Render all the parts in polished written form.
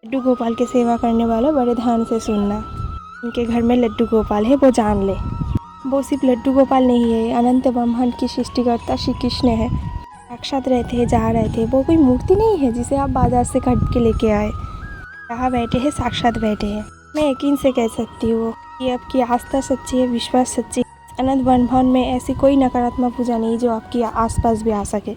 लड्डू गोपाल की सेवा करने वालों बड़े ध्यान से सुनना। उनके घर में लड्डू गोपाल है, वो जान ले। वो सिर्फ लड्डू गोपाल नहीं है, अनंत ब्रह्मांड की सृष्टिकर्ता श्री कृष्ण है। साक्षात रहते हैं, जा रहे थे। वो कोई मूर्ति नहीं है जिसे आप बाजार से खरीद के लेके आए। यहाँ बैठे हैं, साक्षात बैठे हैं। मैं यकीन से कह सकती हूँ कि आपकी आस्था सच्ची है, विश्वास सच्ची है। अनंत ब्रह्मांड में ऐसी कोई नकारात्मक ऊर्जा नहीं जो आपके आसपास भी आ सके।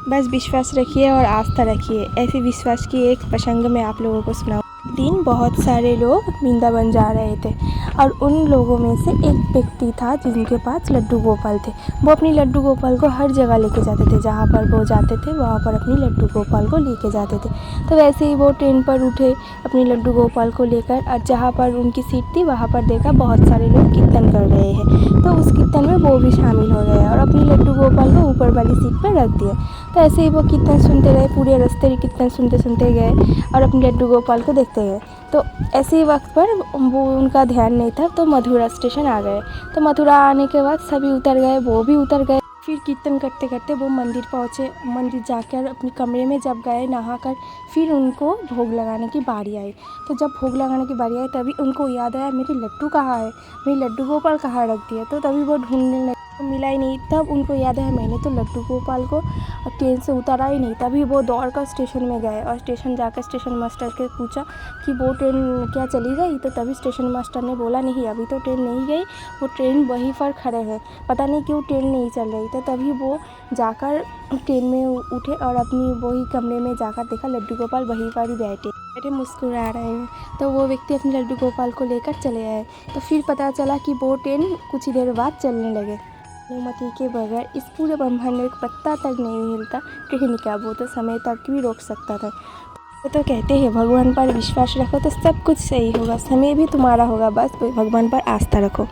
बस विश्वास रखिए और आस्था रखिए। ऐसे विश्वास की एक प्रसंग में आप लोगों को सुनाऊं। दिन बहुत सारे लोग वृंदावन जा रहे थे और उन लोगों में से एक व्यक्ति था जिनके पास लड्डू गोपाल थे। वो अपनी लड्डू गोपाल को हर जगह लेके जाते थे, जहाँ पर वो जाते थे वहाँ पर अपनी लड्डू गोपाल को लेके जाते थे। तो वैसे ही वो ट्रेन पर उठे अपनी लड्डू गोपाल को लेकर, और जहाँ पर उनकी सीट थी वहाँ पर देखा बहुत सारे लोग कीर्तन कर रहे हैं। तो उस कीर्तन में वो भी शामिल हो गए और अपनी लड्डू गोपाल को ऊपर वाली सीट पर रख दिया। तो ऐसे ही वो कीर्तन सुनते रहे, पूरे रास्ते कीर्तन सुनते सुनते गए और अपने लड्डू गोपाल को देखते गए। तो ऐसे ही वक्त पर वो उनका ध्यान नहीं था, तो मथुरा स्टेशन आ गए। तो मथुरा आने के बाद सभी उतर गए, वो भी उतर गए। फिर कीर्तन करते करते वो मंदिर पहुँचे। मंदिर जाकर अपने कमरे में जब गए नहाकर, फिर उनको भोग लगाने की बारी आई। तो जब भोग लगाने की बारी आई तभी उनको याद आया, मेरी लड्डू कहाँ है, मेरी लड्डू गोपाल कहाँ रख दिया। तो तभी वो ढूंढने लगे, तो मिला ही नहीं। तब उनको याद आया, मैंने तो लड्डू गोपाल को ट्रेन से उतारा ही नहीं। तभी वो दौड़ कर स्टेशन में गए और स्टेशन जाकर स्टेशन मास्टर से पूछा कि वो ट्रेन क्या चली गई। तो तभी स्टेशन मास्टर ने बोला, नहीं अभी तो ट्रेन नहीं गई, वो ट्रेन वहीं पर खड़े हैं, पता नहीं क्यों ट्रेन नहीं चल रही। तो तभी वो जाकर ट्रेन में उठे और अपनी वही कमरे में जाकर देखा लड्डू गोपाल वहीं पर ही बैठे मुस्कुरा रहे हैं। तो वो व्यक्ति अपने लड्डू गोपाल को लेकर चले आए। तो फिर पता चला कि वो ट्रेन कुछ ही देर बाद चलने लगे। अनुमति के बगैर इस पूरे ब्रह्मांड में एक पत्ता तक नहीं हिलता ट्रेन का, वो तो समय तक भी रोक सकता था। वो तो कहते हैं भगवान पर विश्वास रखो तो सब कुछ सही होगा, समय भी तुम्हारा होगा, बस भगवान पर आस्था रखो।